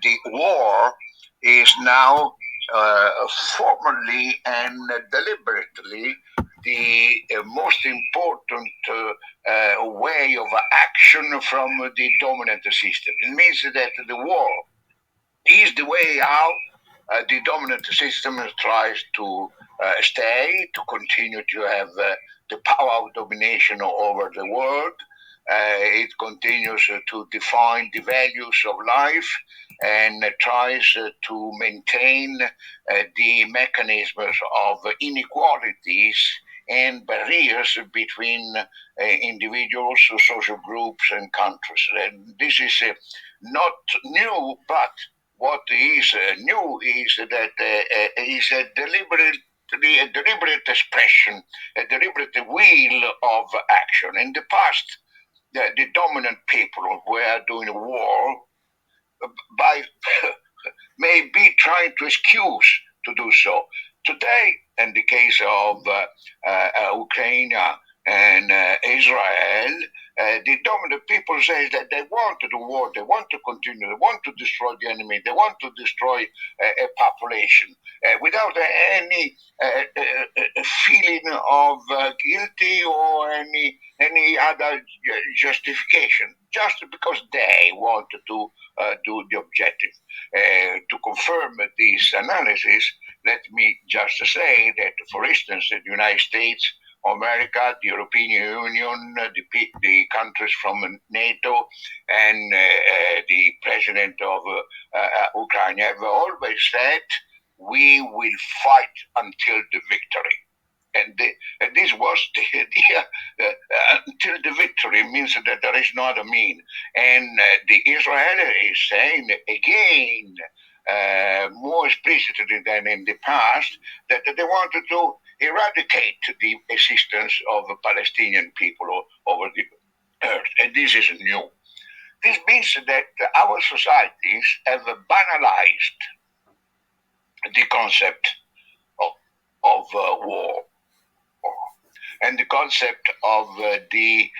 the war is now formally and deliberately the most important way of action from the dominant system. It means that the war is the way how the dominant system tries to stay, to continue to have the power of domination over the world. It continues to define the values of life and tries to maintain the mechanisms of inequalities and barriers between individuals, social groups, and countries. And this is not new, but what is new is that is a deliberate expression, a deliberate will of action. In the past, the dominant people were doing war by maybe trying to excuse to do so. Today, in the case of Ukraine and Israel, the dominant people say that they want to do war, they want to continue, they want to destroy the enemy, they want to destroy a population without any feeling of guilty or any other justification, just because they want to do the objective. To confirm this analysis, let me just say that, for instance, the United States, America, the European Union, the countries from NATO, and the president of Ukraine have always said, we will fight until the victory. And this was the idea. Until the victory means that there is no other mean. And the Israeli is saying again, more explicitly than in the past, that they wanted to eradicate the existence of Palestinian people over the earth. And this is new. This means that our societies have banalized the concept of war and the concept of the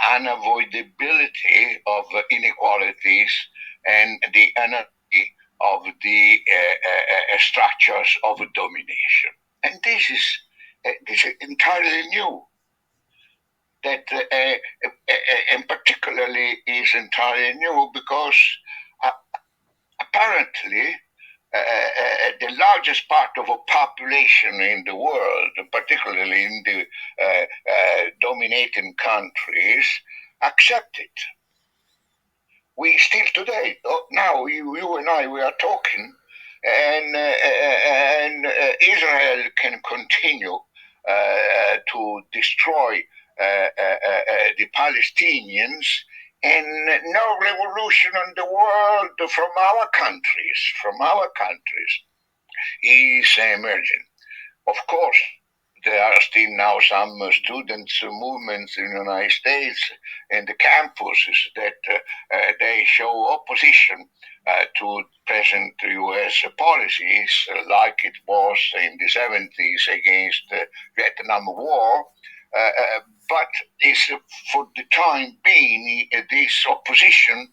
unavoidability of inequalities and the anarchy of the structures of domination. And this is entirely new. That and particularly is entirely new because apparently the largest part of a population in the world, particularly in the dominating countries, accept it. We still today, now you and I, we are talking, and Israel can continue to destroy the Palestinians, and no revolution in the world from our countries is emerging. Of course, there are still now some students' movements in the United States in the campuses that they show opposition to present U.S. policies, like it was in the 70s against the Vietnam War. But is for the time being, this opposition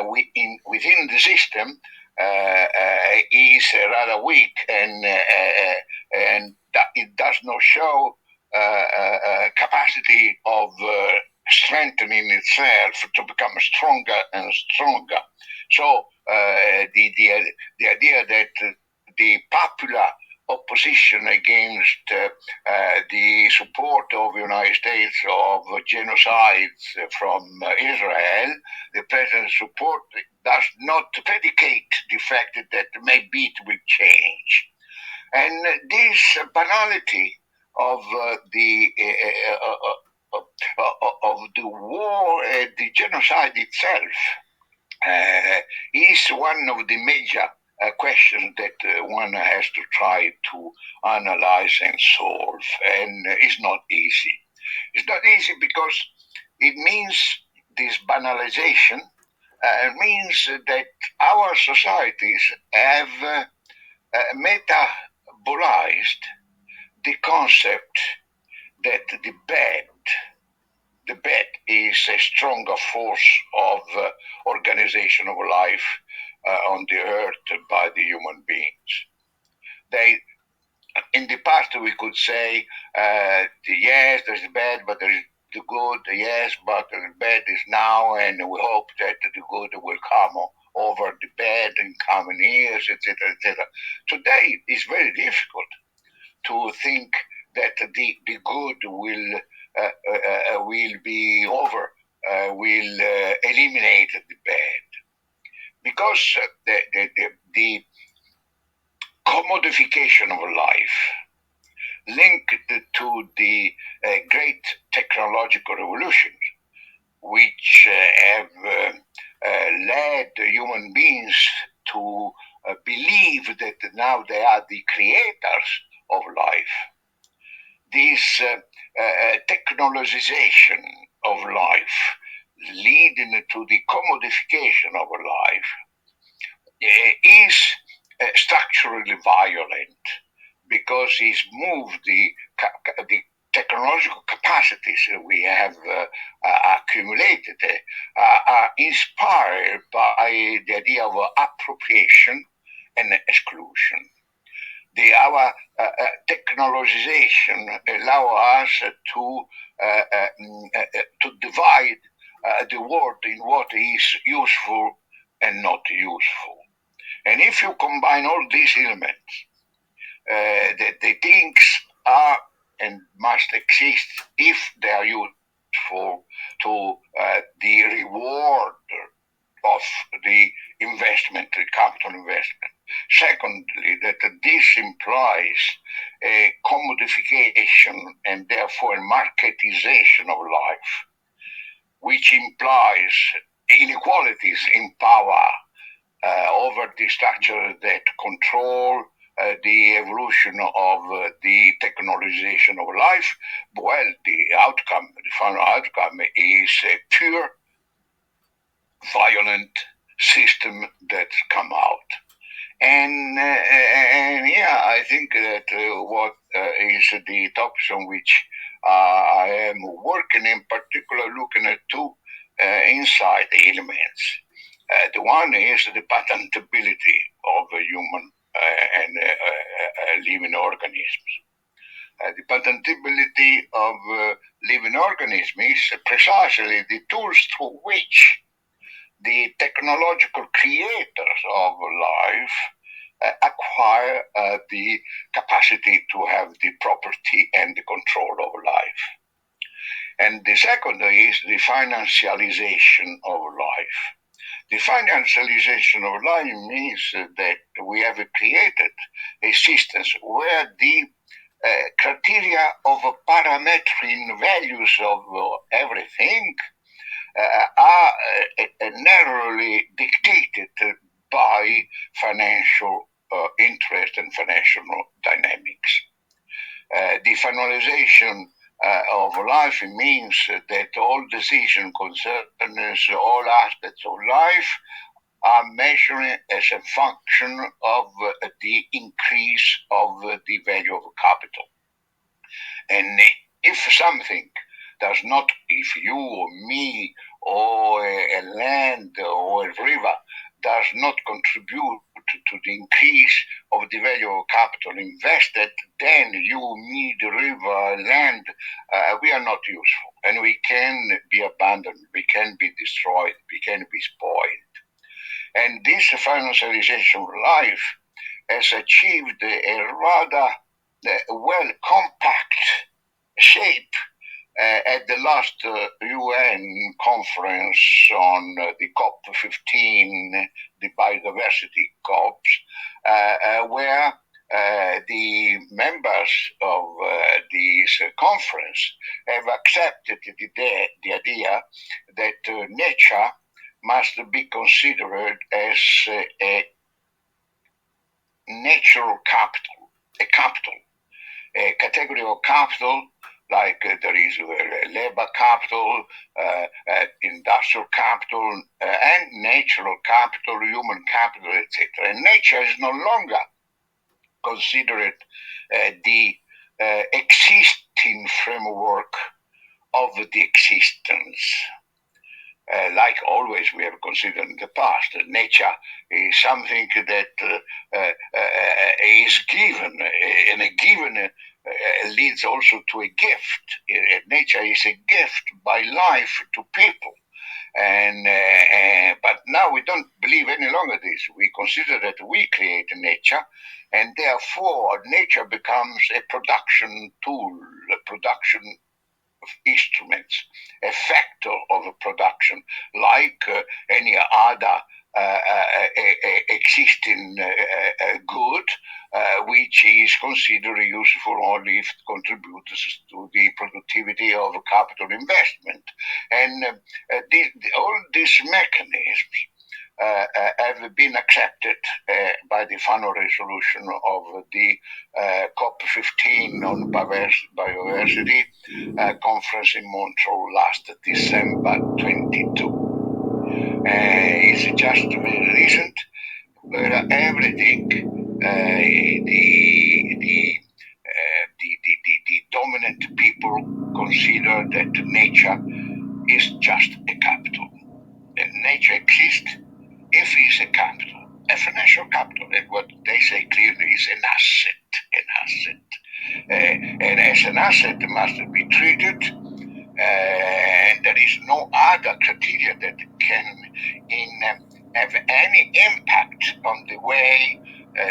within the system is rather weak, and that it does not show capacity of strengthening itself to become stronger and stronger. So the idea that the popular opposition against the support of the United States of genocides from Israel, the president's support does not predicate the fact that maybe it will change. And this banality of the war, the genocide itself, is one of the major questions that one has to try to analyze and solve, and it's not easy. It's not easy because it means this banalization means that our societies have metabolized the concept that the bad is a stronger force of organization of life on the earth by the human beings. In the past, we could say, yes, there's the bad, but there is the good, yes, but the bad is now, and we hope that the good will come over the bad in coming years, etc., etc. Today, it's very difficult to think that the good will be over, will eliminate the bad, because the commodification of life linked to the great technological revolutions, which have led human beings to believe that now they are the creators of life. This technologization of life, leading to the commodification of life, is structurally violent, because it's moved the technological capacities we have accumulated are inspired by the idea of appropriation and exclusion. Our technologization allow us to divide the world in what is useful and not useful. And if you combine all these elements, the things are and must exist if they are useful to the reward of the investment, the capital investment. Secondly, that this implies a commodification and therefore a marketization of life, which implies inequalities in power over the structure that control the evolution of the technologization of life. Well, the final outcome is a pure violent system that's come out. And yeah, I think that what is the topics on which I am working, in particular looking at two inside elements. The one is the patentability of human and living organisms. The patentability of living organisms is precisely the tools through which the technological creators of life acquire the capacity to have the property and the control of life. And the second is the financialization of life. The financialization of life means that we have created a system where the criteria of parametric values of everything are narrowly dictated by financial interest and financial dynamics. The finalization of life means that all decisions concerning all aspects of life are measured as a function of the increase of the value of capital. And if something does not, if you or me or a land or a river does not contribute to the increase of the value of capital invested, then you, me, the river, land, we are not useful. And we can be abandoned, we can be destroyed, we can be spoiled. And this financialization of life has achieved a rather well compact shape at the last UN conference on the COP15, the biodiversity COPs, where the members of this conference have accepted the idea that nature must be considered as a natural capital, a category of capital like there is labor capital, industrial capital, and natural capital, human capital, etc. And nature is no longer considered the existing framework of the existence. like always we have considered in the past, nature is something that is given, and a given leads also to a gift. Nature is a gift by life to people. And but now we don't believe any longer this. We consider that we create nature, and therefore nature becomes a production tool, a production instruments, a factor of production, like any other existing good, which is considered useful only if it contributes to the productivity of capital investment. And all these mechanisms have been accepted by the final resolution of the COP15 on biodiversity conference in Montreal last December 22. It's just very recent, where everything, the dominant people consider that nature is just a capital. And nature exists if it's a capital, a financial capital, and what they say clearly is an asset. And as an asset must be treated, and there is no other criteria that can have any impact on the way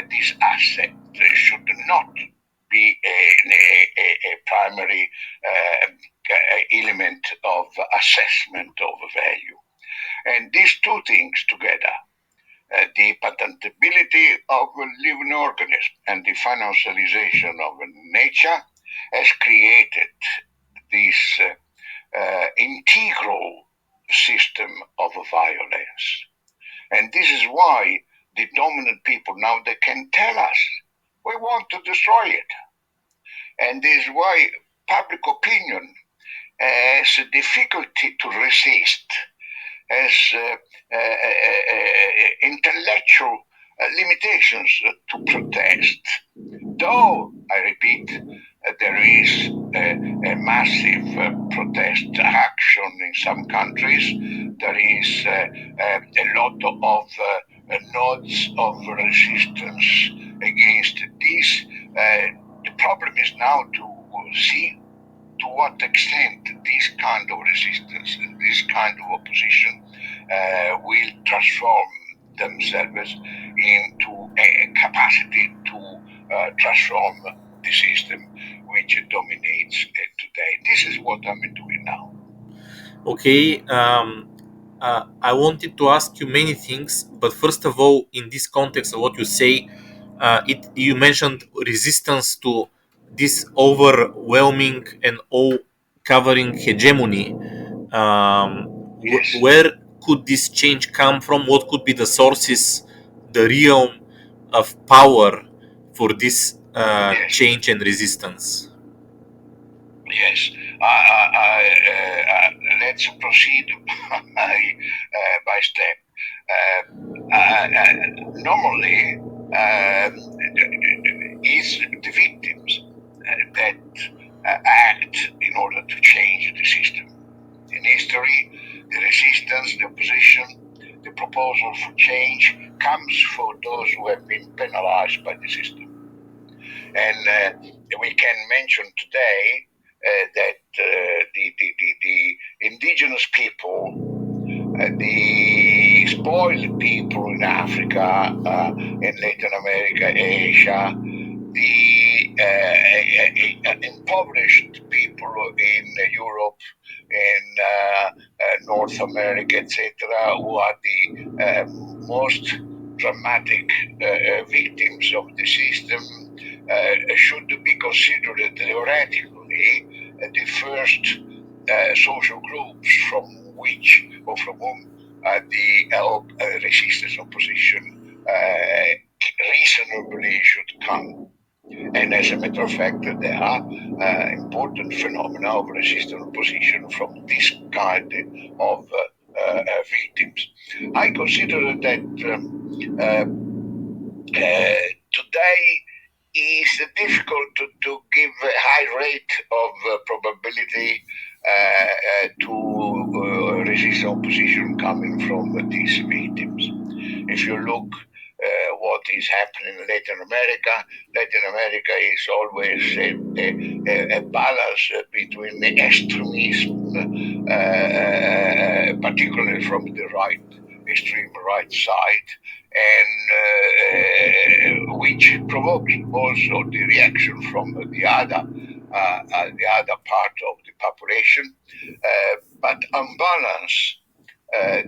this asset should not be a primary element of assessment of value. And these two things together, the patentability of living organism and the financialization of nature, has created this integral system of violence. And this is why the dominant people now, they can tell us, we want to destroy it. And this is why public opinion has a difficulty to resist, has intellectual limitations to protest. Though, I repeat, there is a massive protest action in some countries, there is a lot of nodes of resistance against this. The problem is now to see to what extent this kind of resistance, this kind of opposition will transform themselves into a capacity to transform the system which dominates today. This is what I'm doing now. Okay, I wanted to ask you many things, but first of all, in this context of what you say, you mentioned resistance to this overwhelming and all-covering hegemony. Yes, Where could this change come from? What could be the sources, the realm of power for this yes, change and resistance? yes. Let's proceed by step. Normally, it's the victims that act in order to change the system. In history, the resistance, the opposition, the proposal for change comes for those who have been penalized by the system. And we can mention today that the indigenous people, the spoiled people in Africa, in Latin America, Asia, the impoverished people in Europe, in North America, etc., who are the most dramatic victims of the system, should be considered theoretically the first social groups from which or from whom the resistance opposition reasonably should come. And as a matter of fact, there are important phenomena of resistance opposition from this kind of victims. I consider that today is difficult to give a high rate of probability to resistance opposition coming from these victims. If you look what is happening in Latin America is always a balance between the extremism, particularly from the extreme right side, and which provokes also the reaction from the other part of the population. But on balance,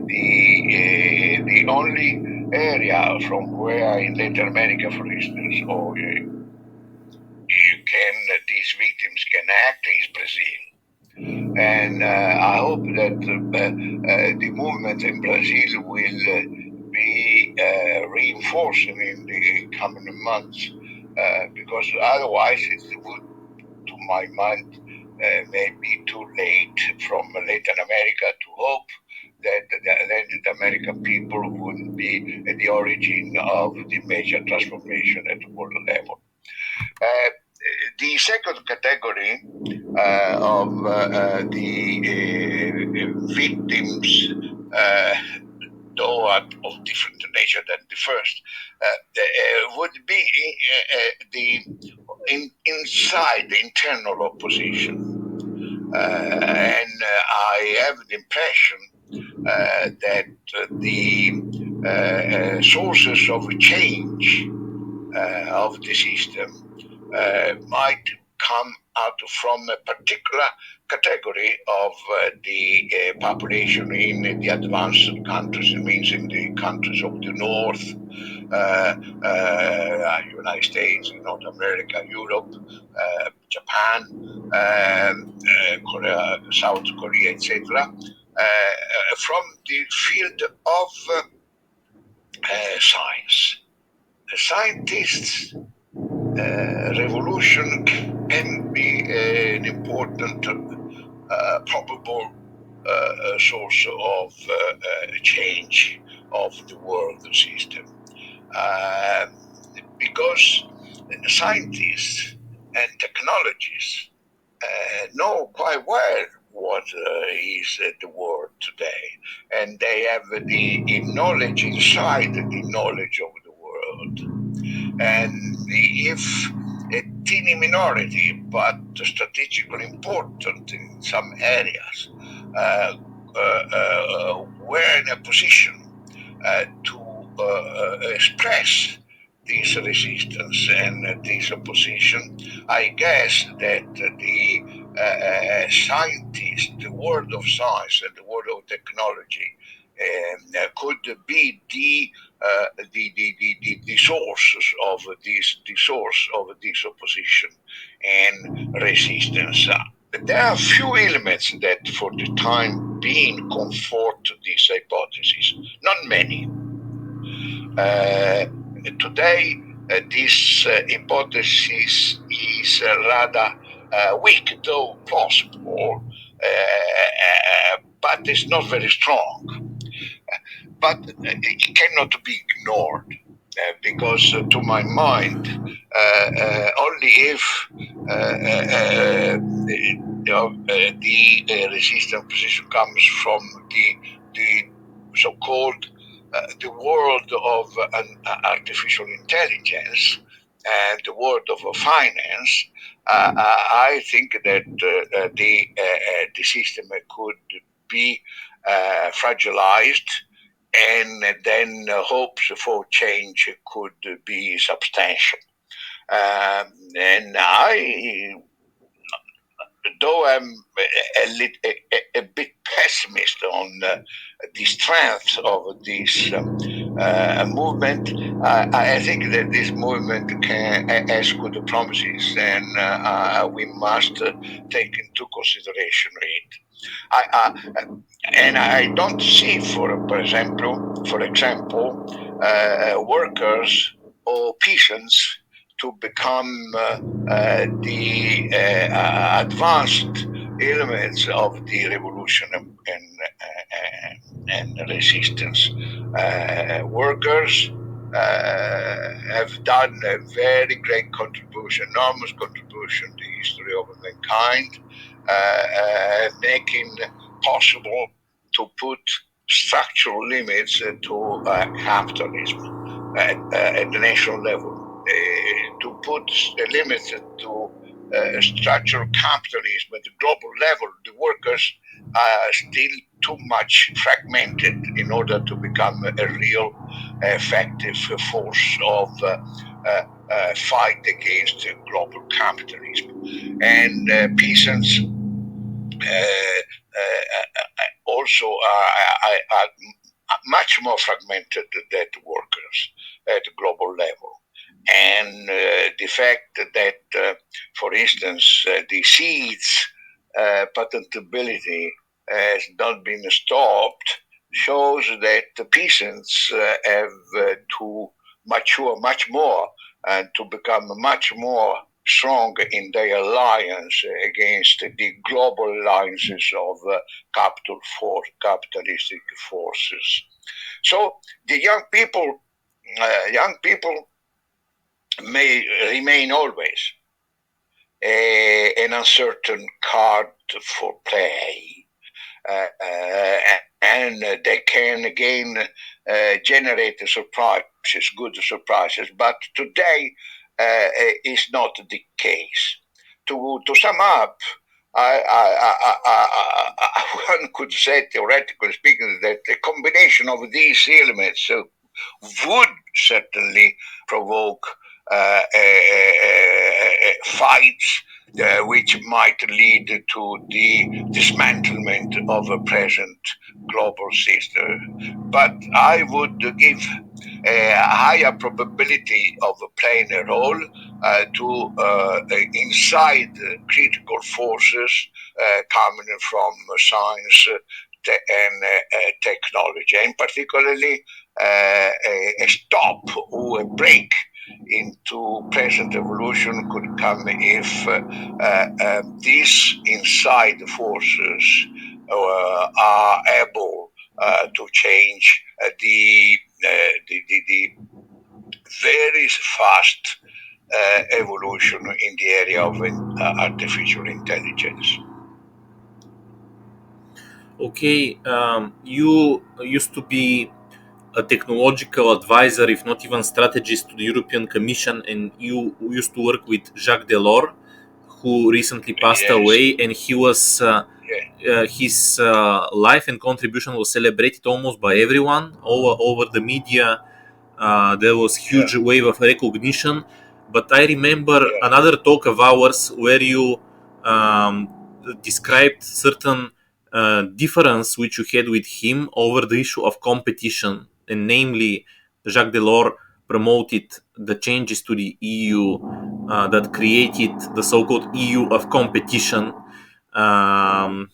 the only area from where in Latin America, for instance, or these victims can act is Brazil. And I hope that the movement in Brazil will be reinforcing in the coming months, because otherwise it would, to my mind, may be too late from Latin America to hope that the Latin American people would be at the origin of the major transformation at the world level. The second category of the victims, though of different nature than the first, would be inside the internal opposition. And I have the impression that the sources of change of the system might come out from a particular category of the population in the advanced countries. It means in the countries of the North, United States, North America, Europe, Japan, Korea, South Korea, etc. From the field of science. Scientists, revolution can be an important probable source of change of the world system, because scientists and technologists know quite well what is the world today, and they have the knowledge inside the knowledge of the world. And if a teeny minority, but strategically important in some areas, were in a position to express this resistance and this opposition, I guess that the scientists, the world of science and the world of technology could be the sources of this opposition and resistance. There are few elements that, for the time being, comfort this hypothesis. Not many. Today, this hypothesis is rather weak, though possible, but it's not very strong. But it cannot be ignored, because, to my mind, only if the resistance position comes from the so-called the world of artificial intelligence and the world of finance, I think that the system could be fragilized, and then hopes for change could be substantial. And though I'm a bit pessimist on the strength of this movement, I think that this movement has good promises, and we must take into consideration it. And I don't see, for example, workers or peasants to become the advanced elements of the revolution and resistance. Workers have done a very great contribution, enormous contribution to the history of mankind, making possible to put structural limits to capitalism at the national level, to put limits to structural capitalism at the global level. The workers are still too much fragmented in order to become a real effective force of fight against global capitalism. And peasants also are much more fragmented than workers at the global level. And the fact that, for instance, the seeds patentability has not been stopped shows that the peasants have to mature much more and to become much more strong in their alliance against the global alliances of capitalistic forces. So the young people may remain always an uncertain card for play. And they can again generate surprises, good surprises. But today is not the case. To sum up, one could say, theoretically speaking, that the combination of these elements would certainly provoke fights which might lead to the dismantlement of a present global system. But I would give a higher probability of playing a role to inside critical forces coming from science and technology, and particularly a stop or a break into present evolution could come if these inside forces are able to change the very fast evolution in the area of artificial intelligence. Okay, you used to be a technological advisor, if not even strategist, to the European Commission, and you used to work with Jacques Delors, who recently passed Yes. away, and he was his life and contribution was celebrated almost by everyone over the media. There was huge wave of recognition. But I remember another talk of ours where you described certain difference which you had with him over the issue of competition, and namely Jacques Delors promoted the changes to the EU that created the so-called EU of competition. Um,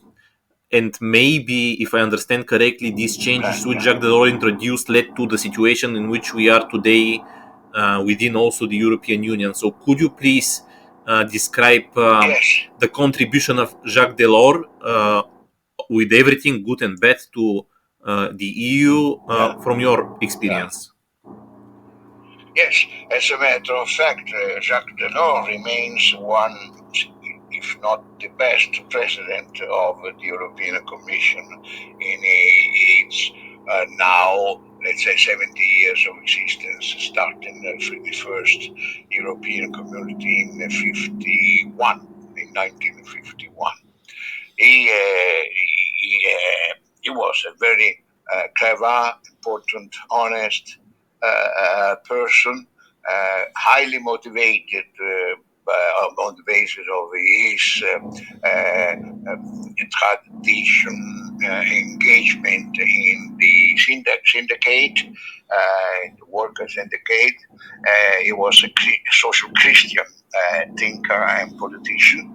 and maybe, if I understand correctly, these changes which Jacques Delors introduced led to the situation in which we are today within also the European Union. So could you please describe the contribution of Jacques Delors with everything good and bad to the EU from your experience? Yes, as a matter of fact, Jacques Delors remains one, if not the best president of the European Commission in its now, let's say, 70 years of existence, starting the first European Community in 1951. He was a very clever, important, honest person, highly motivated on the basis of his tradition, engagement in the syndicate, the workers' syndicate. He was a social Christian thinker and politician,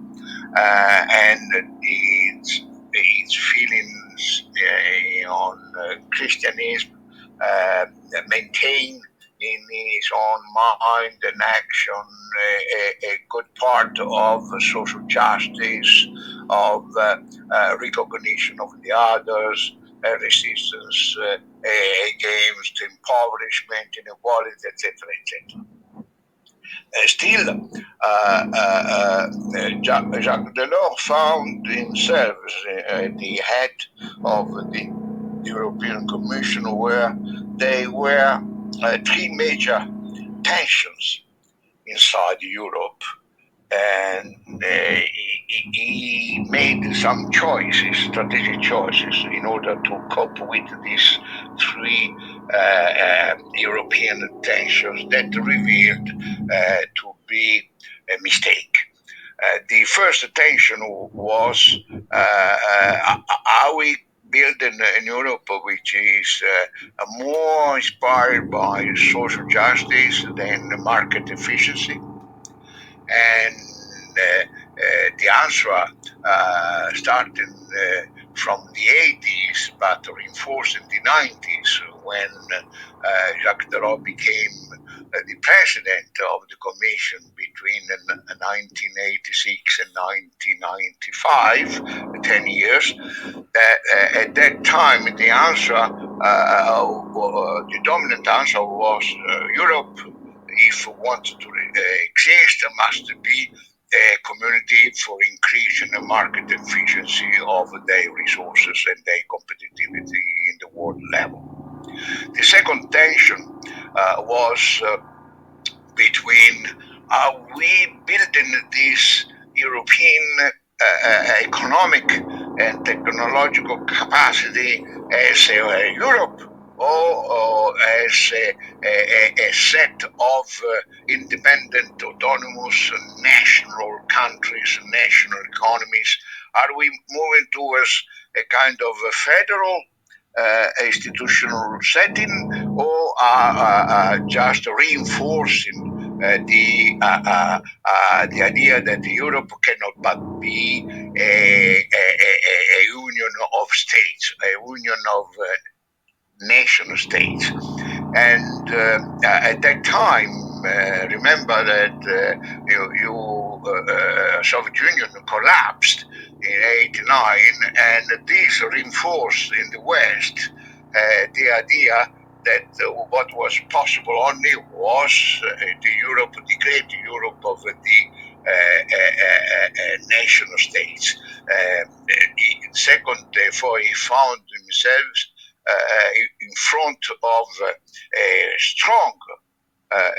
and his feelings on Christianism maintain in his own mind and action a good part of social justice, of recognition of the others, resistance against impoverishment, inequality, etc., etc. Still, Jacques Delors found himself at the head of the European Commission, where there were three major tensions inside Europe, and he made some choices, strategic choices, in order to cope with these three European tensions that revealed to be a mistake. The first tension was how we build in Europe, which is more inspired by social justice than market efficiency. And the answer starting from the 80s, but reinforced in the 90s when Jacques Delors became the president of the Commission between 1986 and 1995, 10 years. At that time, the answer, the dominant answer was Europe, if we want to exist, must be a community for increasing the market efficiency of their resources and their competitivity in the world level. The second tension was between are we building this European economic and technological capacity as Europe, or as a set of independent, autonomous national countries, national economies? Are we moving towards a kind of a federal institutional setting, or just reinforcing the idea that Europe cannot but be a union of states, a union of nation states? And at that time, remember that Soviet Union collapsed in '89, and this reinforced in the West the idea that what was possible only was the great Europe of the nation states. Second, therefore, he found himself in front of a strong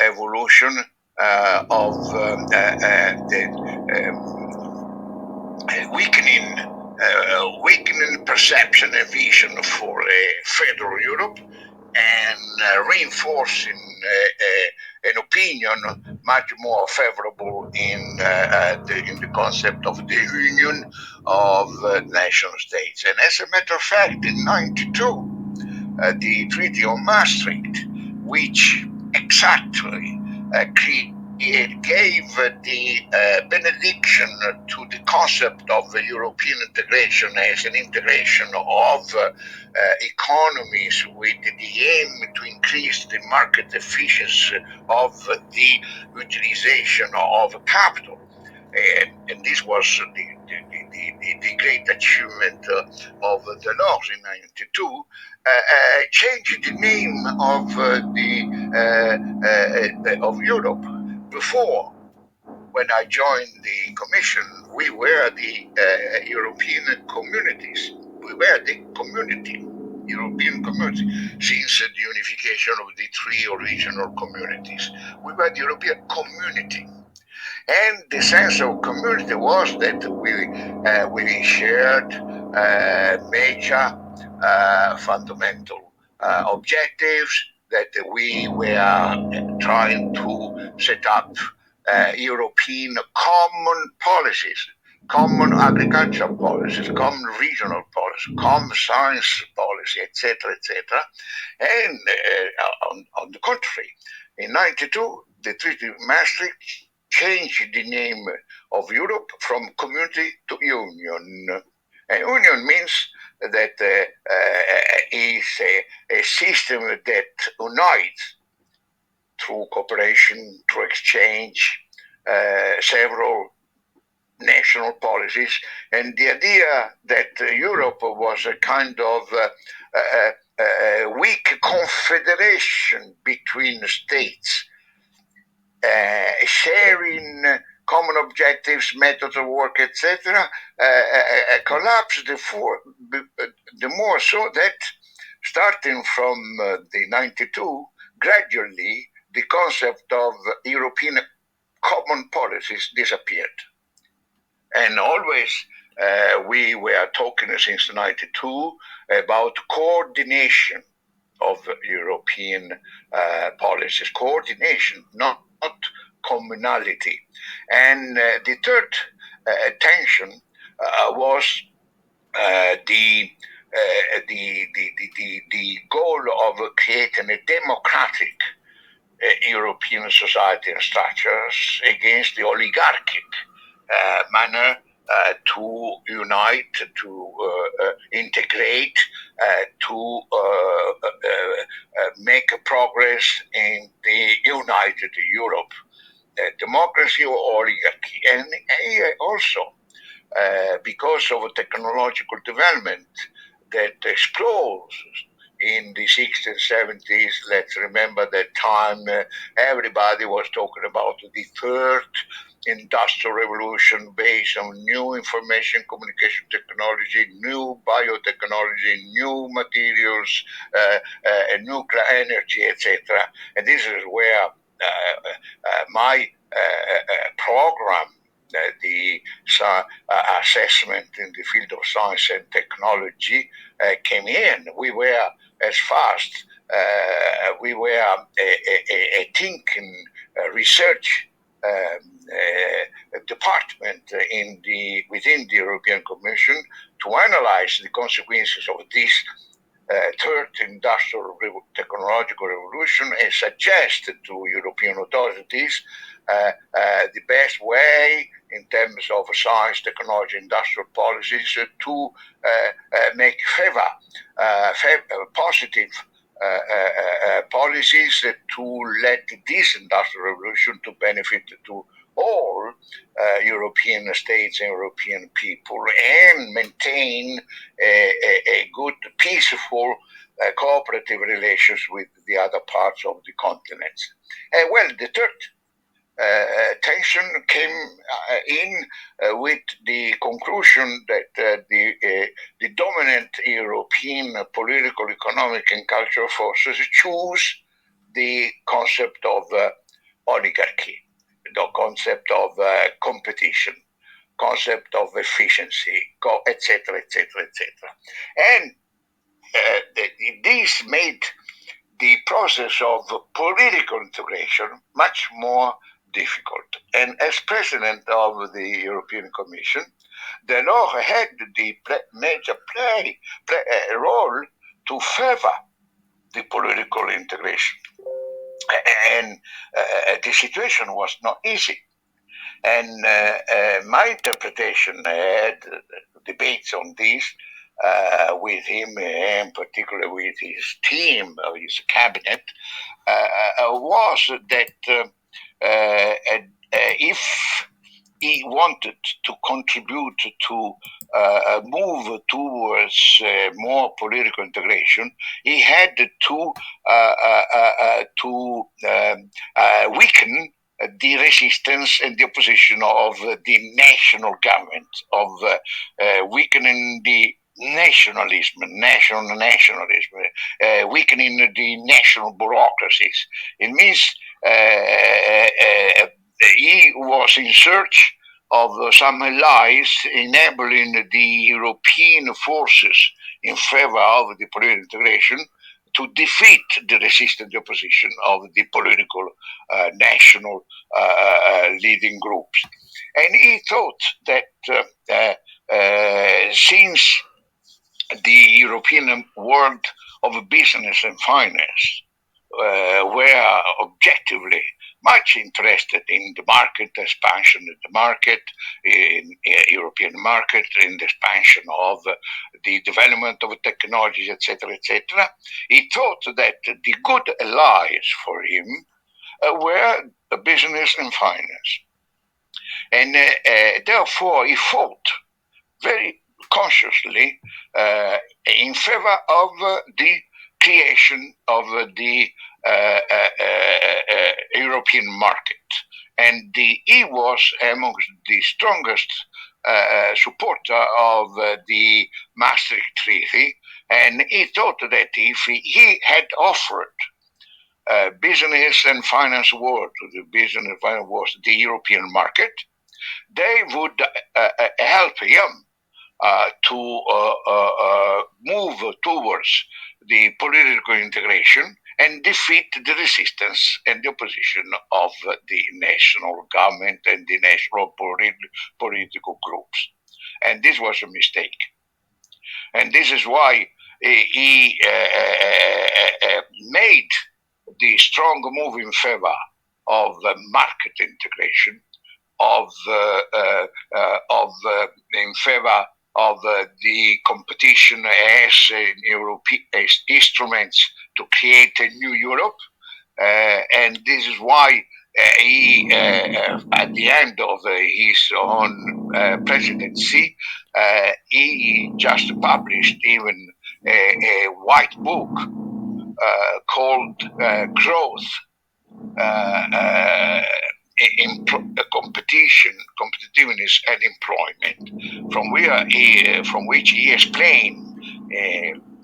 evolution of the weakening perception and vision for a federal Europe, and reinforcing an opinion much more favorable in the concept of the union of nation states. And as a matter of fact, in '92, the Treaty of Maastricht, which exactly gave the benediction to the concept of European integration as an integration of economies with the aim to increase the market efficiency of the utilization of capital. And this was the great achievement of Delors in '92. Changed the name of Europe. Before, when I joined the Commission, we were the European communities. We were the community, European community, since the unification of the three original communities. We were the European community. And the sense of community was that we shared major fundamental objectives, that we were trying to set up European common policies, common agricultural policies, common regional policies, common science policy, etc., etc. And on the contrary, in '92, the Treaty of Maastricht changed the name of Europe from community to union. And union means that is a system that unites through cooperation, through exchange, several national policies, and the idea that Europe was a kind of weak confederation between states, sharing common objectives, methods of work, etc., collapsed the more so that starting from the 92, gradually the concept of European common policies disappeared. And always we were talking since 92 about coordination of European policies, coordination, not communality. And the third tension was the goal of creating a democratic European society and structures against the oligarchic manner to unite, to integrate, to make progress in the united Europe, democracy or oligarchy. And also, because of technological development that explodes in the 60s, 70s. Let's remember that time everybody was talking about the third industrial revolution based on new information communication technology, new biotechnology, new materials, nuclear energy, etc. And this is where my program, the assessment in the field of science and technology came in. We were as fast, we were a thinking research department within the European Commission to analyze the consequences of this third industrial technological revolution and suggest to European authorities the best way in terms of science, technology, industrial policies to make positive policies to let this industrial revolution to benefit to all European states and European people and maintain a good, peaceful, cooperative relations with the other parts of the continent. Well, the third tension came in with the conclusion that the dominant European political, economic, and cultural forces choose the concept of oligarchy, the concept of competition, concept of efficiency, etc., etc., etc. And this made the process of political integration much more difficult. And as president of the European Commission, Delors had the major role to favor the political integration. And the situation was not easy. And my interpretation had debates on this with him, and particularly with his team, his cabinet, was that if he wanted to contribute to move towards more political integration, he had to weaken the resistance and the opposition of the national government, of weakening the nationalism, weakening the national bureaucracies. It means he was in search of some allies enabling the European forces in favor of the political integration to defeat the resistance, the opposition of the political national leading groups. And he thought that since the European world of business and finance were objectively much interested in the market expansion, in the market, in European market, in the expansion of the development of technologies, etc., etc. He thought that the good allies for him were business and finance. And therefore he fought very consciously in favor of the creation of the European market. And he was amongst the strongest supporter of the Maastricht Treaty, And he thought that if he had offered business and finance world to the business and finance world, the European market, they would help him to move towards the political integration and defeat the resistance and the opposition of the national government and the national political groups. And this was a mistake. And this is why he made the strong move in favor of market integration, in favor of the competition as instruments to create a new Europe. And this is why he, at the end of his own presidency, he just published even a white book called Growth, competition, competitiveness, and employment, from which he explained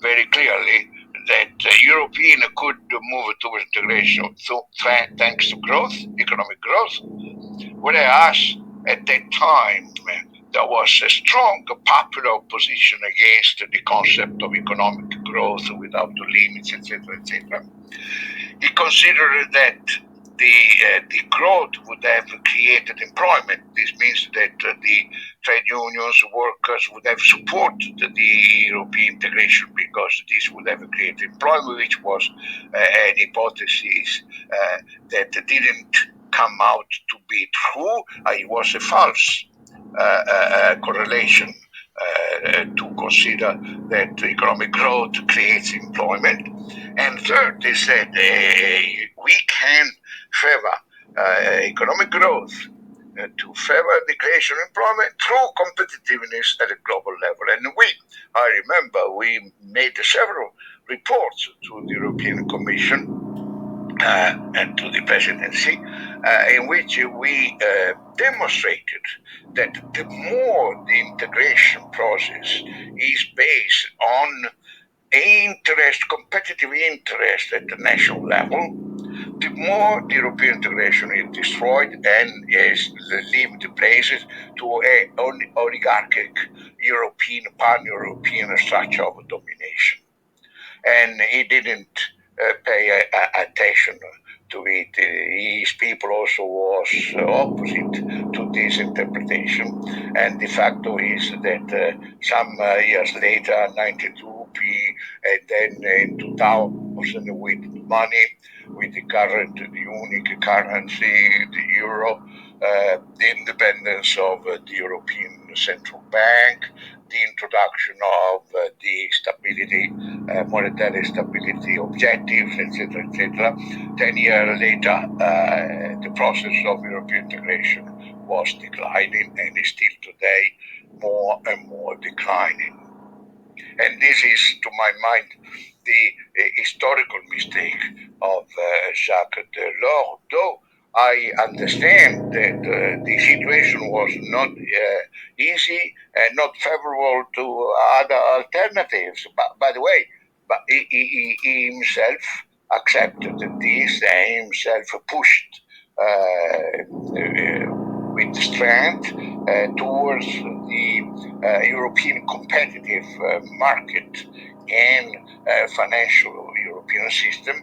very clearly that European could move towards integration thanks to growth, economic growth, whereas at that time there was a strong popular opposition against the concept of economic growth without limits, etc., etc. He considered that the growth would have created employment. This means that the trade unions, workers would have supported the European integration because this would have created employment, which was an hypothesis that didn't come out to be true. It was a false correlation to consider that economic growth creates employment. And third, they said we can favor economic growth to favor the creation of employment through competitiveness at a global level. And I remember, we made several reports to the European Commission and to the presidency, in which we demonstrated that the more the integration process is based on competitive interest at the national level, the more the European integration is destroyed and is leaving places to an oligarchic European, pan-European structure of domination. And he didn't pay attention to it. His people also was opposite to this interpretation. And the fact is that some years later, 92, and then in 2000, with money, with the unique currency, the euro, the independence of the European Central Bank, the introduction of the stability, monetary stability objectives, etc., etc. 10 years later, the process of European integration was declining and is still today more and more declining. And this is, to my mind, the historical mistake of Jacques Delors, though I understand that the situation was not easy and not favorable to other alternatives. But by the way, he himself accepted this and himself pushed with strength towards the European competitive market and financial European system,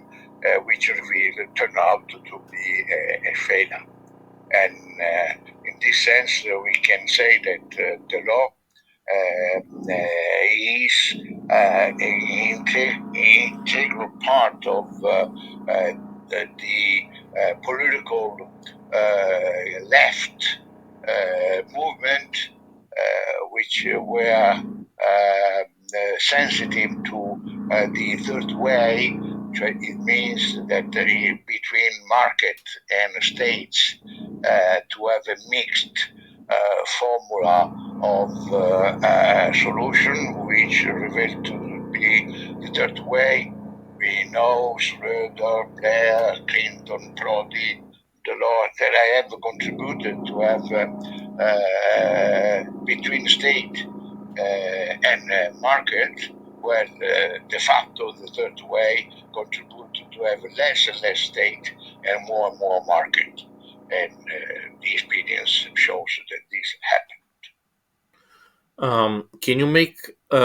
which turned out to be a failure. And in this sense, we can say that the law is an integral part of the political left movement, which were sensitive to the third way. It means that between market and states to have a mixed formula of solution, which revealed to be the third way. We know Schroeder, Blair, Clinton, Prodi, Delors, that I have contributed to have between state and market de facto, the third way contributed to have less and less state and more market. And the experience shows that this happened. Can you make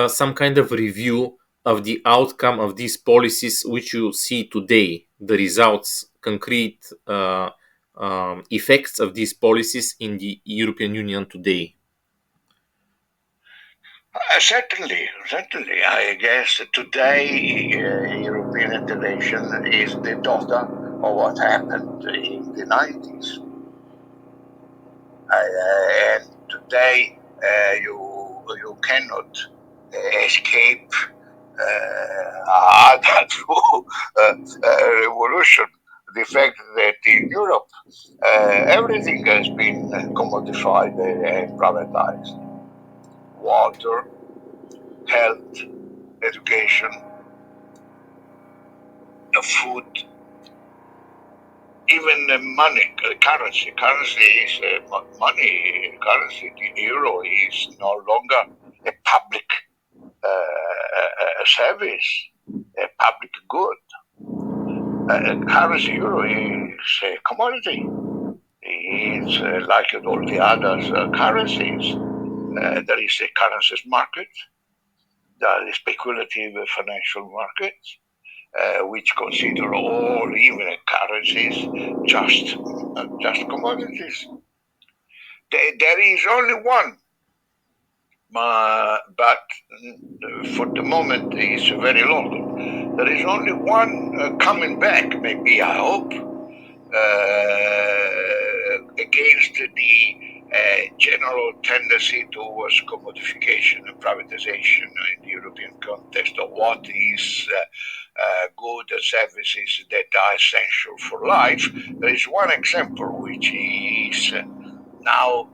some kind of review of the outcome of these policies which you see today, the results, concrete effects of these policies in the European Union today? Certainly. I guess today European integration is the daughter of what happened in the 90s. And today you cannot escape that revolution. The fact that in Europe everything has been commodified and privatized: water, health, education, food, even money, currency. Currency is money. Currency, the euro is no longer a public service, a public good. Currency euro is a commodity. It's like all the other currencies. There is a currencies market. There is speculative financial markets, which consider all, even currencies, just commodities. There is only one, but for the moment it's very local. There is only one coming back, maybe, I hope, against the general tendency towards commodification and privatization in the European context of what is goods and services that are essential for life. There is one example which is now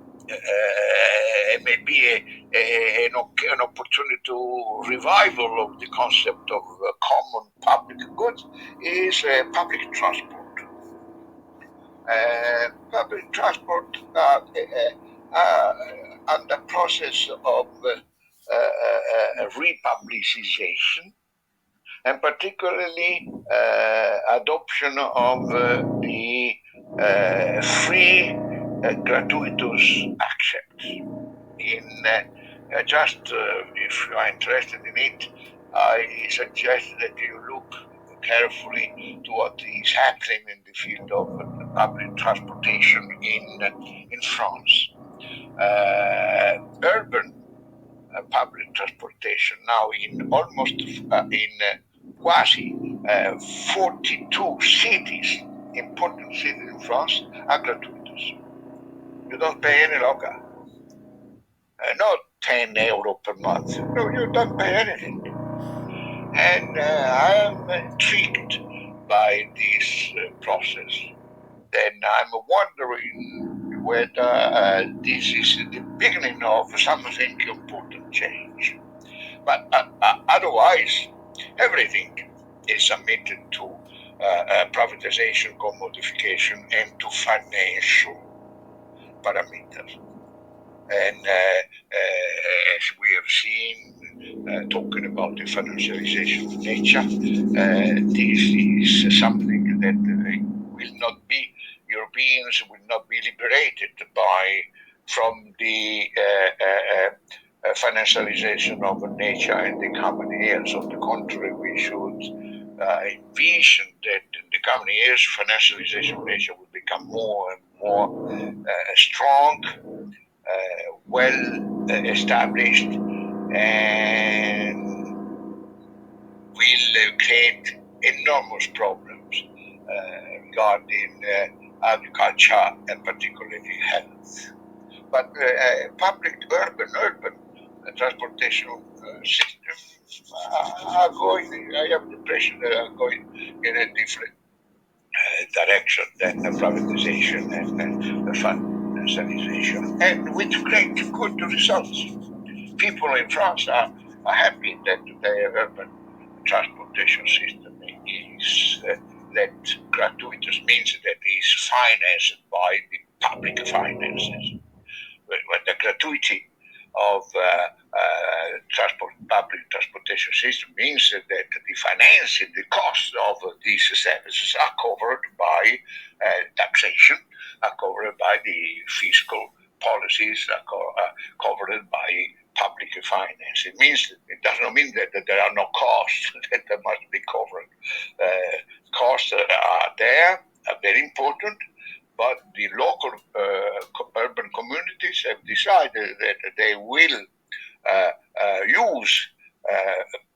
maybe an opportunity to revival of the concept of common public goods is public transport. Public transport under process of republicization, and particularly adoption of the free gratuitous accept. Just if you are interested in it, I suggest that you look carefully to what is happening in the field of public transportation in France. Urban public transportation now in almost in quasi 42 cities, important cities in France, are gratuitous. You don't pay any longer. Not 10 euro per month. No, you don't pay anything. And I am intrigued by this process. Then I'm wondering whether this is the beginning of something important change. But otherwise, everything is submitted to privatization, commodification, and to financial parameters. And as we have seen, talking about the financialization of nature, this is something that will not be, Europeans will not be liberated from the financialization of nature in the coming years. On the contrary, we should envision that in the coming years, financialization of nature will become more and more strong, well established, and will create enormous problems regarding agriculture and particularly health. But public urban transportation systems are going, I have the impression they are going in a different direction than the privatization and the financialization, and with great good results. People in France are happy that their urban transportation system is that gratuitous, means that it is financed by the public finances. When the gratuity of public transportation system means that the financing, the cost of these services are covered by taxation, are covered by the fiscal policies, are covered by public finance. It does not mean that there are no costs that must be covered. Costs are there, are very important, but the local urban communities have decided that they will use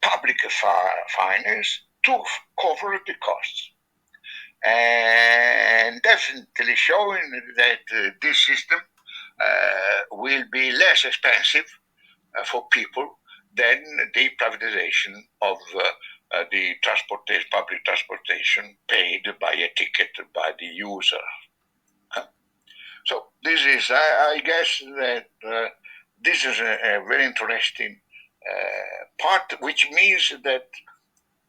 public finance to cover the costs. And definitely showing that this system will be less expensive for people than the privatization of the public transportation paid by a ticket by the user. So this is, I guess that this is a very interesting part, which means that,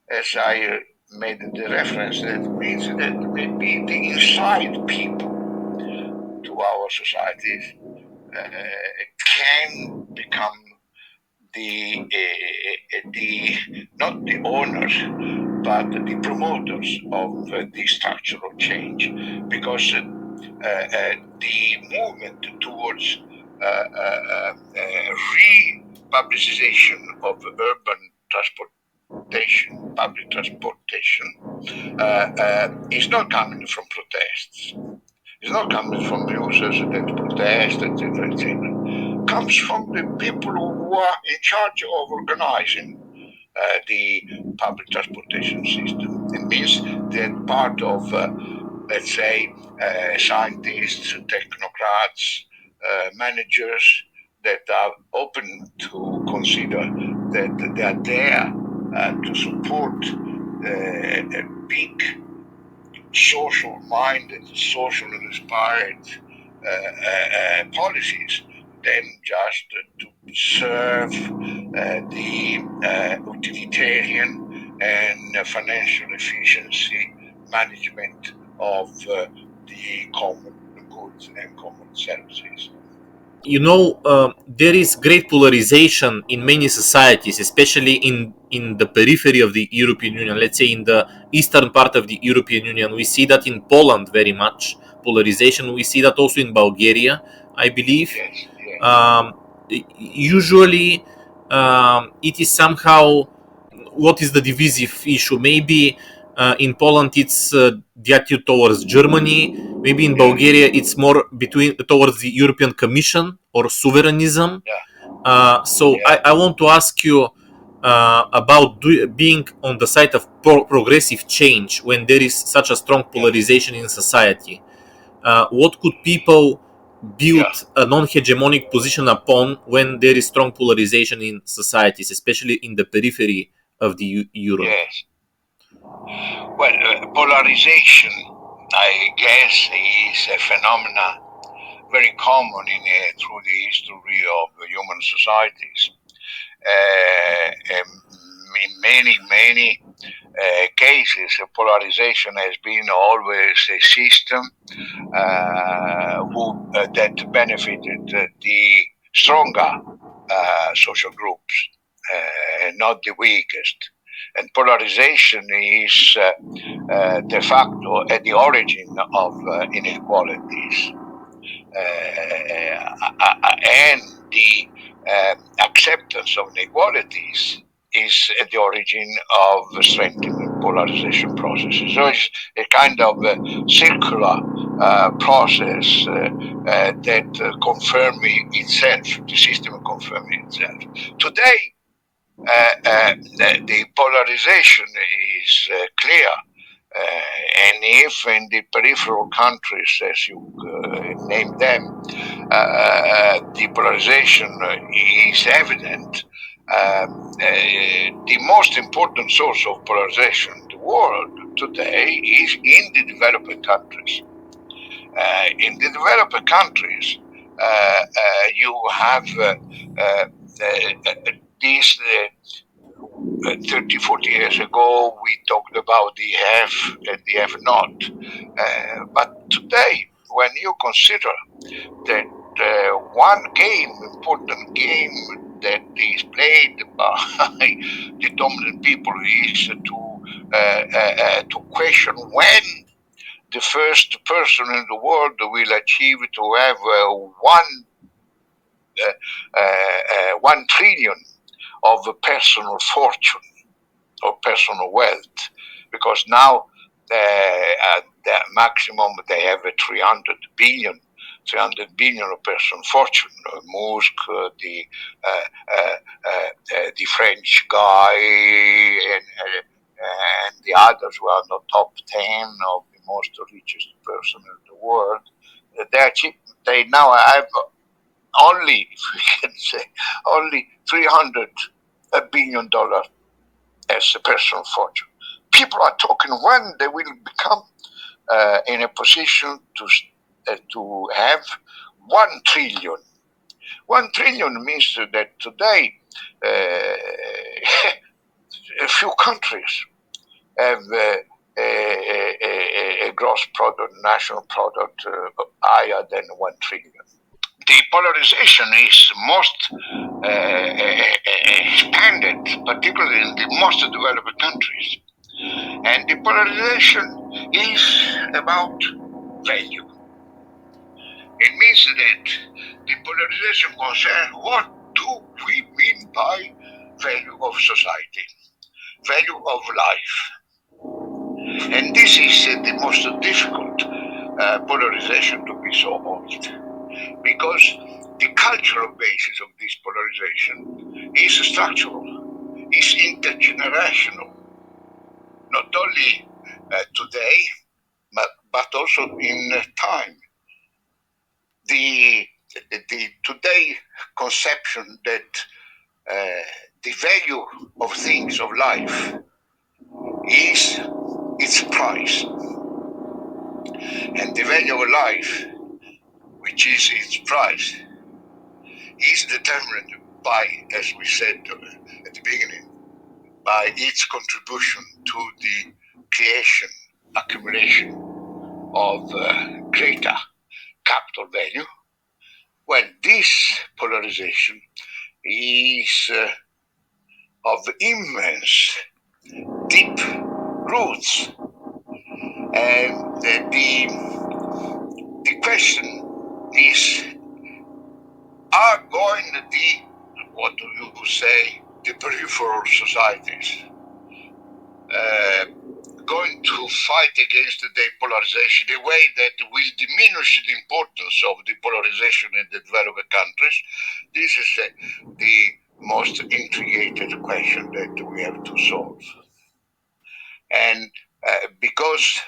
as I made the reference, that means that maybe the inside people to our societies can become the not the owners but the promoters of this structural change, because the movement towards republicization of urban transportation, public transportation, is not coming from protests. It's not coming from users that protest, etc., etc. Comes from the people who are in charge of organizing the public transportation system. It means that part of, let's say, scientists, technocrats, managers that are open to consider that they are there to support a big social-minded, socially inspired policies than just to serve the utilitarian and financial efficiency management of the common goods and common services. There is great polarization in many societies, especially in the periphery of the European Union. Let's say in the eastern part of the European Union, we see that in Poland very much polarization. We see that also in Bulgaria, I believe. Yes, yes. Usually, it is somehow what is the divisive issue. Maybe in Poland it's the attitude towards Germany. Maybe in Bulgaria it's more between towards the European Commission or sovereignism. So I want to ask you about being on the side of progressive change when there is such a strong polarization in society. What could people build a non-hegemonic position upon when there is strong polarization in societies, especially in the periphery of the Europe? Yes. Well, polarization, I guess, is a phenomenon very common through the history of human societies. In many cases, polarization has been always a system that benefited the stronger social groups, not the weakest. And polarization is de facto at the origin of inequalities. And the acceptance of inequalities is at the origin of strengthening polarization processes. So it's a kind of circular process that confirming itself, the system confirming itself. Today, the polarization is clear. And if in the peripheral countries, as you name them, the polarization is evident, the most important source of polarization in the world today is in the developing countries. In the developing countries, you have these 30, 40 years ago, we talked about the have and the have not. But today, when you consider that one important game that is played by the dominant people is to question when the first person in the world will achieve to have 1 trillion of personal fortune or personal wealth, because now at the maximum they have a 300 billion of personal fortune. Musk, the French guy, and the others who are the top 10 of the most richest person in the world. They now have only, if we can say, only $300 billion as a personal fortune. People are talking when they will become in a position to have 1 trillion. 1 trillion means that today a few countries have a gross product, national product higher than 1 trillion. The polarization is most expanded, particularly in the most developed countries. And the polarization is about value. It means that the polarization concerns what do we mean by value of society, value of life. And this is the most difficult polarization to be solved, because the cultural basis of this polarization is structural, is intergenerational, not only today, but also in time. The today conception that the value of things, of life, is its price, and the value of life, which is its price, is determined by, as we said at the beginning, by its contribution to the creation, accumulation of greater capital value. When this polarization is of immense, deep roots, and the question is, are going the, what do you say, the peripheral societies going to fight against the polarization the way that will diminish the importance of the polarization in the developed countries? This is the most intriguing question that we have to solve. And because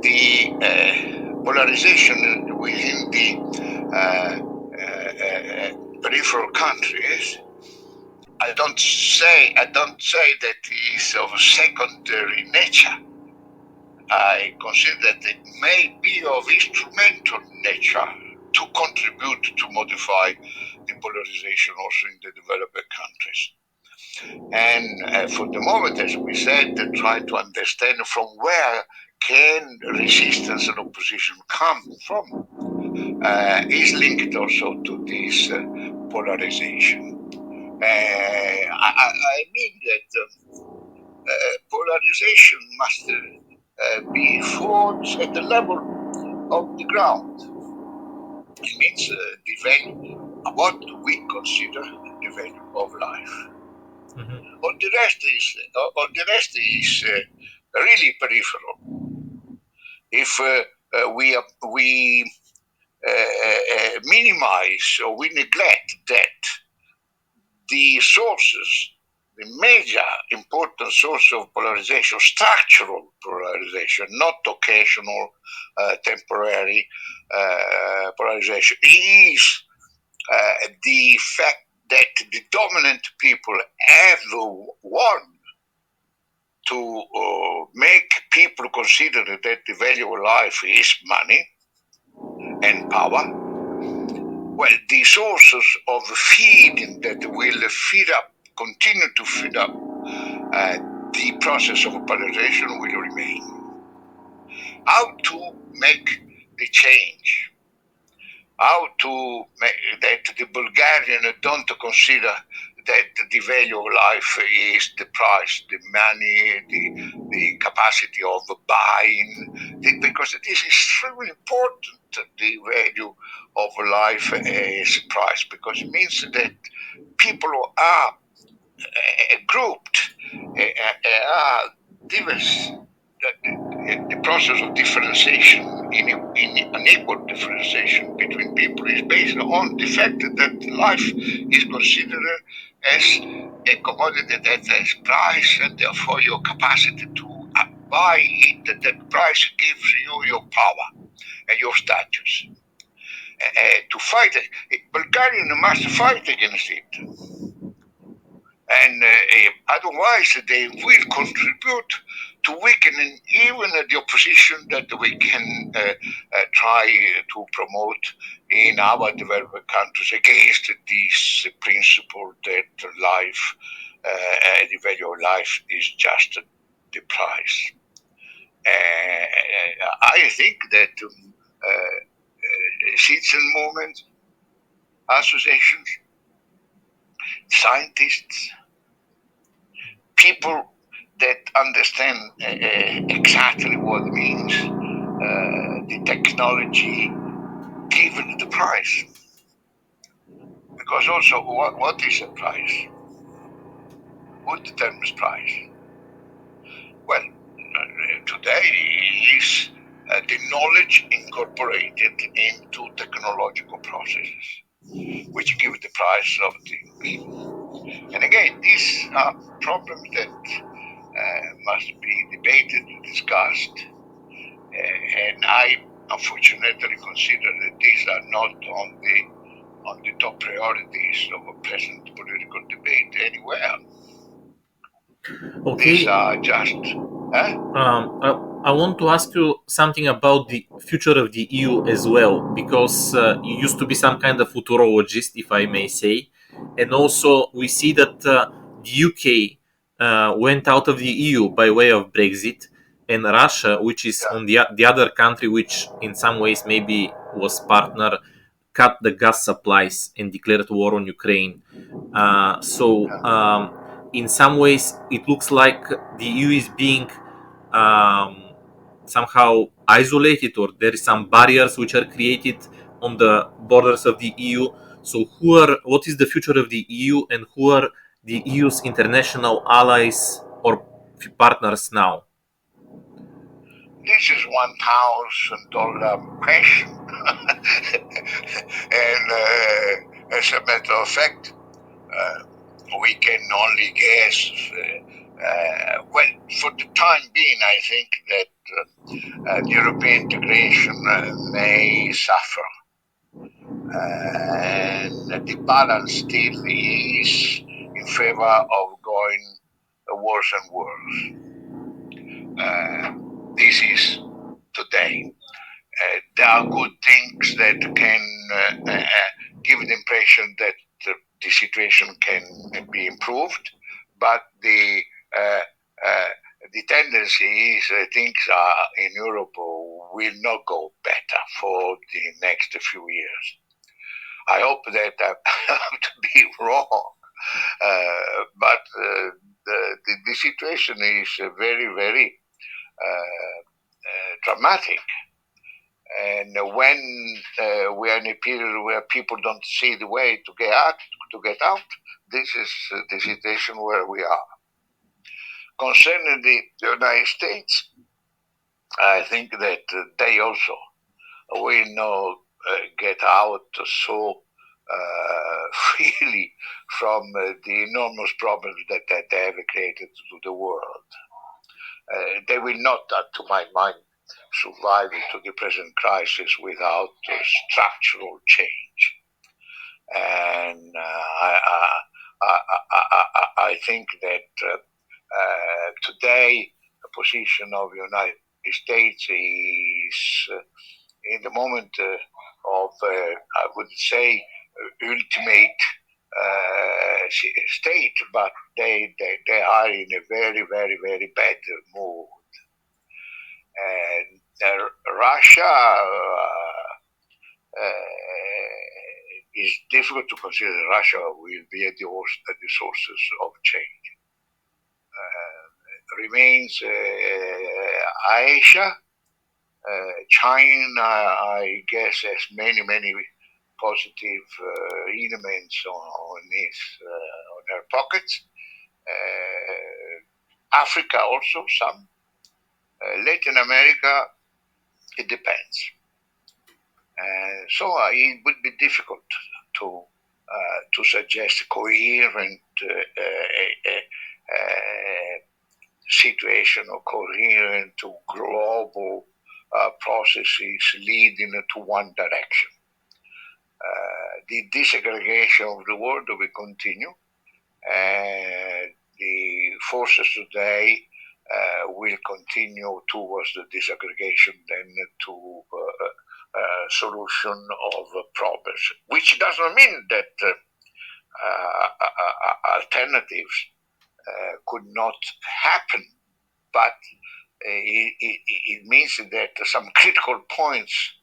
the polarization within the peripheral countries, I don't say that it is of secondary nature. I consider that it may be of instrumental nature to contribute to modify the polarization also in the developed countries. And for the moment, as we said, try to understand from where can resistance and opposition come from is linked also to this polarization. I mean that polarization must be fought at the level of the ground. It means the value, what we consider the value of life. Mhm. All the rest is really peripheral. If we minimize or we neglect that the sources, the major important source of polarization, structural polarization, not occasional, temporary polarization, is the fact that the dominant people have won to make people consider that the value of life is money and power. Well, the sources of feeding that will feed up, continue to feed up the process of polarization will remain. How to make the change? how to make that the Bulgarian don't consider that the value of life is the price, the money, the capacity of buying, because it is extremely important, the value of life as price, because it means that people are grouped, are diverse. The process of differentiation, in unequal differentiation between people, is based on the fact that life is considered as a commodity that has price, and therefore your capacity to buy it, that price gives you your power and your status. To fight it, Bulgarian must fight against it, and otherwise they will contribute to weakening even the opposition that we can try to promote in our developed countries against this principle that life, the value of life, is just the price. I think that citizen movements, associations, scientists, people that understand exactly what it means, the technology given the price. Because also, what is a price? Who determines price? Well, today is the knowledge incorporated into technological processes, which give the price of things. And again, these are problems that must be debated and discussed. And I unfortunately consider that these are not on the top priorities of a present political debate anywhere. These Okay. are just, eh? I want to ask you something about the future of the EU as well, because you used to be some kind of futurologist, if I may say, and also we see that the UK went out of the EU by way of Brexit, and Russia, which is Yeah, on the other country, which in some ways maybe was partner, cut the gas supplies and declared war on Ukraine. So yeah. in some ways, it looks like the EU is being um, somehow isolated, or there is some barriers which are created on the borders of the EU. So, what is the future of the EU, and who are the EU's international allies or partners now? This is $1,000 question. And as a matter of fact, uh, we can only guess. Well, for the time being, I think that the European integration may suffer, and the balance still is in favor of going worse and worse. This is today. There are good things that can give the impression that the situation can be improved, but uh, uh, the tendency is things are in Europe will not go better for the next few years. I hope that I have to be wrong, but the situation is very, very dramatic. And when we are in a period where people don't see the way to get out, this is the situation where we are. Concerning the United States, I think that they also will not get out so freely from the enormous problems that they have created to the world. They will not, to my mind, survive into the present crisis without structural change. And I think that today the position of the United States is in the moment of, I would say, ultimate state, but they are in a very, very, very bad mood. And Russia it's difficult to consider Russia will be at the sources of change. Remains Asia. China, I guess, has many positive elements on her pockets. Africa also some. Latin America, it depends. So it would be difficult to suggest a coherent situation or coherent to global processes leading to one direction. The disaggregation of the world will continue. The forces today will continue towards the disaggregation then to solution of problems, which doesn't mean that alternatives could not happen, but it means that some critical points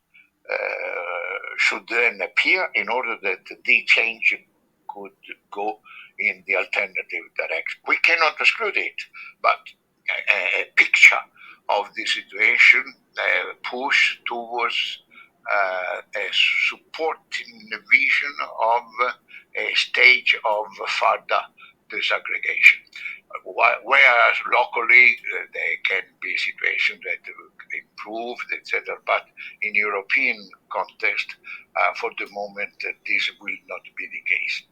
should then appear in order that the change could go in the alternative direction. We cannot exclude it, but a picture of the situation push towards a supporting vision of a stage of further disaggregation. Whereas locally there can be situations that improve, etc. But in European context, for the moment, this will not be the case.